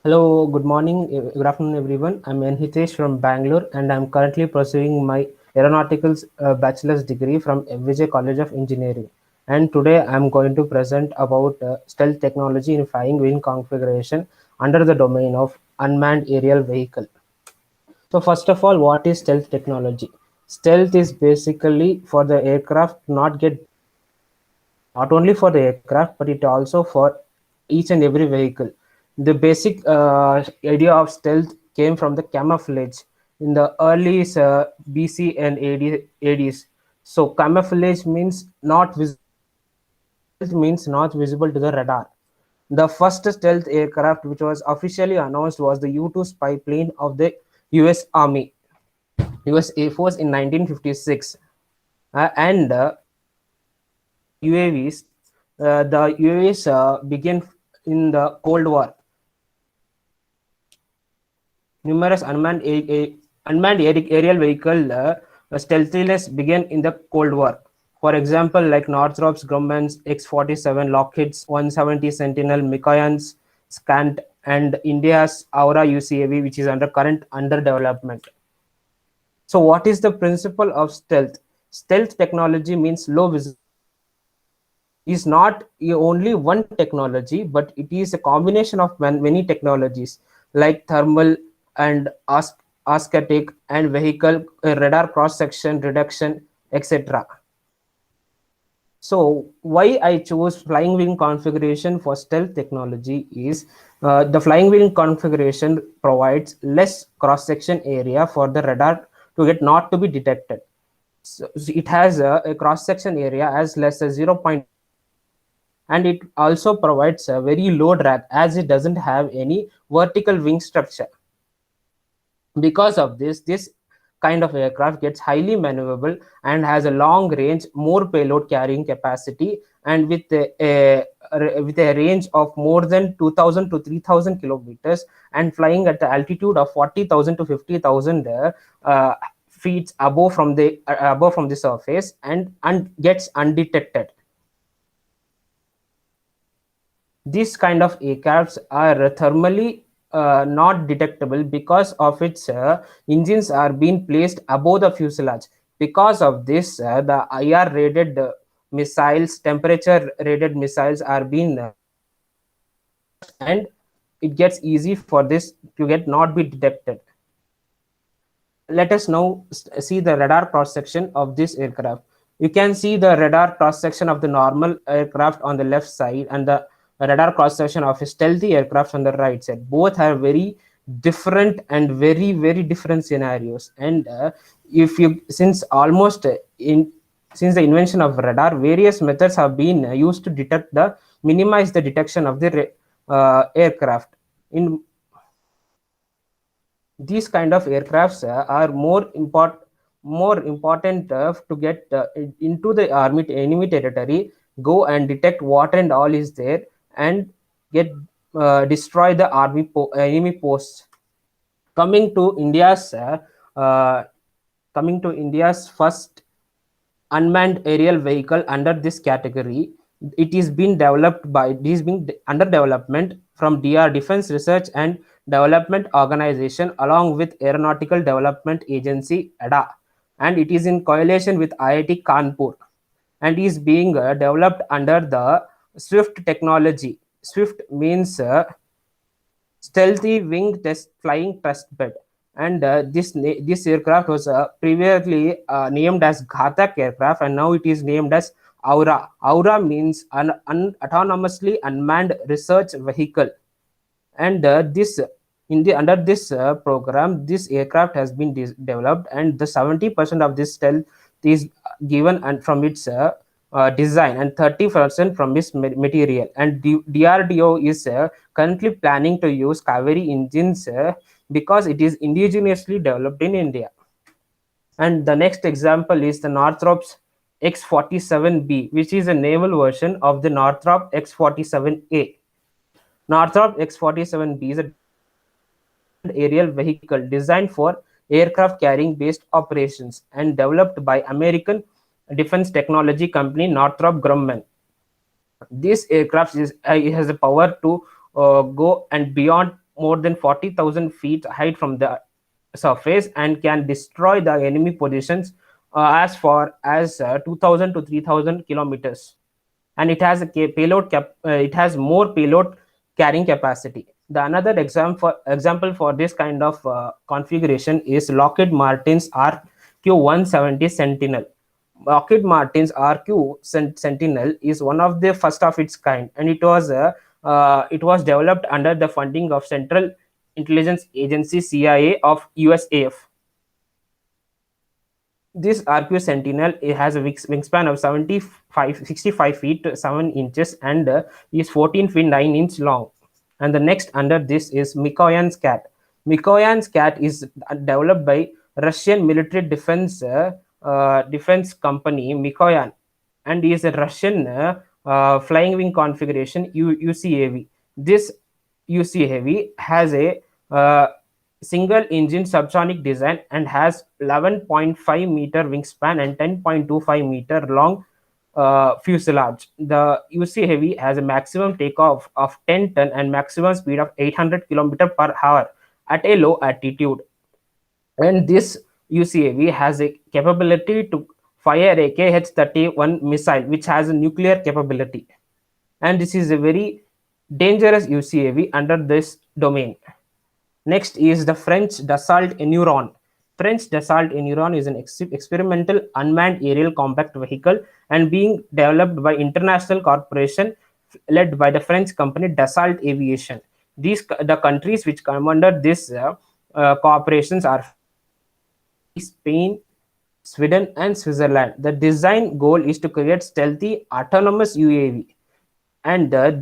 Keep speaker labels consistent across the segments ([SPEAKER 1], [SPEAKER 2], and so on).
[SPEAKER 1] Hello, good morning, good afternoon, everyone. I'm N. Hitesh from Bangalore, and I'm currently pursuing my aeronautical bachelor's degree from FVJ College of Engineering. And today I'm going to present about stealth technology in flying wing configuration under the domain of unmanned aerial vehicle. So first of all, what is stealth technology? Stealth is basically for the aircraft not get not only for the aircraft but it also for each and every vehicle. The basic idea of stealth came from the camouflage in the early BC and ADs. So camouflage means not visible, stealth means not visible to the radar. The first stealth aircraft which was officially announced was the U-2 spy plane of the US Army, US Air Force in 1956. And UAVs, the UAVs began in the Cold War. Numerous unmanned aerial vehicle stealthiness began in the Cold War. For example, like Northrop's Grumman's X-47, Lockheed's 170 Sentinel, Mikoyan's Scant, and India's Aura UCAV, which is under development. So, what is the principle of stealth? Stealth technology means low visibility. Is not only one technology, but it is a combination of many technologies like thermal and acoustic and vehicle radar cross section reduction, etc. So why I chose flying wing configuration for stealth technology is the flying wing configuration provides less cross section area for the radar to get not to be detected. So it has a cross section area as less as 0. And it also provides a very low drag as it doesn't have any vertical wing structure. Because of this kind of aircraft gets highly maneuverable and has a long range, more payload carrying capacity, and with a range of more than 2000 to 3000 kilometers and flying at the altitude of 40,000 to 50,000 feet above from the surface and gets undetected. These kind of aircrafts are thermally not detectable because of its engines are being placed above the fuselage. Because of this, the IR rated missiles, temperature rated missiles are being and it gets easy for this to get not be detected. Let us now see the radar cross section of this aircraft. You can see the radar cross section of the normal aircraft on the left side and the radar cross section of a stealthy aircraft on the right side. Both have very different and very different scenarios. And if you since almost in since the invention of radar, various methods have been used to minimize the detection of the aircraft. In these kind of aircrafts are more important to get into the army enemy territory, go and detect what and all is there, and get destroy the enemy posts. coming to india's uh, uh, Coming to India's first unmanned aerial vehicle under this category. It is being under development from DR Defense Research and Development Organization along with Aeronautical Development Agency ADA, and it is in coalition with IIT Kanpur and is being developed under the Swift technology. Swift means stealthy wing test flying test bed, and this aircraft was previously named as Ghatak aircraft, and now it is named as Aura. Aura means an autonomously unmanned research vehicle, and this in the under this program, this aircraft has been developed, and the 70% of this stealth is given and from its design and 30% from its material. And DRDO is currently planning to use Kaveri engines because it is indigenously developed in India. And the next example is the Northrop's X-47B, which is a naval version of the Northrop X-47A. Northrop X-47B is a aerial vehicle designed for aircraft carrying based operations and developed by American defense technology company Northrop Grumman. This aircraft has the power to go and beyond more than 40,000 feet height from the surface and can destroy the enemy positions as far as 2,000 to 3,000 kilometers. And it has a it has more payload carrying capacity. The another example for this kind of configuration is Lockheed Martin's RQ-170 Sentinel. Lockheed Martin's RQ Sentinel is one of the first of its kind, and it was developed under the funding of Central Intelligence Agency CIA of USAF. This RQ Sentinel, it has a wingspan of 65 feet 7 inches and is 14 feet 9 inch long. And the next under this is Mikoyan Scat. Mikoyan Scat is developed by Russian military defense company Mikoyan, and is a Russian flying wing configuration UCAV. This UCAV has a single engine subsonic design and has 11.5 meter wingspan and 10.25 meter long fuselage. The UCAV has a maximum takeoff of 10 ton and maximum speed of 800 km per hour at a low altitude. And this UCAV has a capability to fire a KH-31 missile, which has a nuclear capability. And this is a very dangerous UCAV under this domain. Next is the French Dassault Eneuron. French Dassault Eneuron is an experimental unmanned aerial compact vehicle and being developed by international corporation led by the French company Dassault Aviation. The countries which come under this corporations are Spain, Sweden, and Switzerland. The design goal is to create stealthy autonomous UAV, and took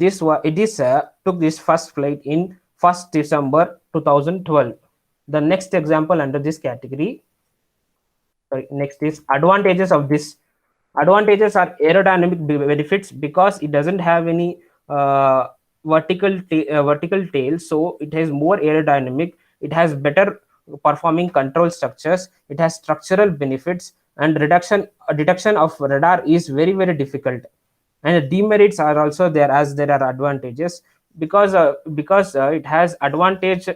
[SPEAKER 1] this first flight in 1st December 2012. The next example under this category, next is advantages of this. Advantages are aerodynamic benefits because it doesn't have any vertical tail, so it has more aerodynamic. It has better performing control structures. It has structural benefits, and detection of radar is very difficult. And the demerits are also there, as there are advantages because it has advantage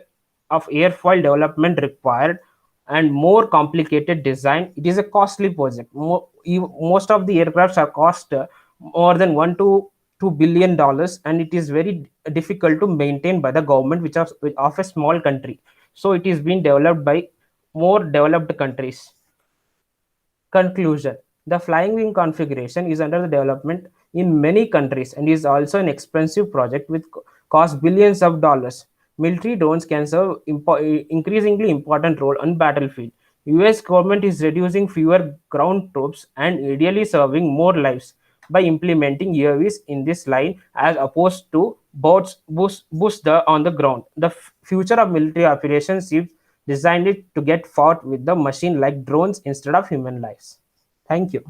[SPEAKER 1] of airfoil development required and more complicated design. It is a costly project. Most of the aircrafts are cost more than $1 to $2 billion, and it is very difficult to maintain by the government, which of a small country. So it is being developed by more developed countries. Conclusion: the flying wing configuration is under the development in many countries and is also an expensive project with cost billions of dollars. Military drones can serve increasingly important role on battlefield. US government is reducing fewer ground troops and ideally serving more lives by implementing UAVs in this line as opposed to boost on the ground. The future of military operations is designed it to get fought with the machine like drones instead of human lives. Thank you.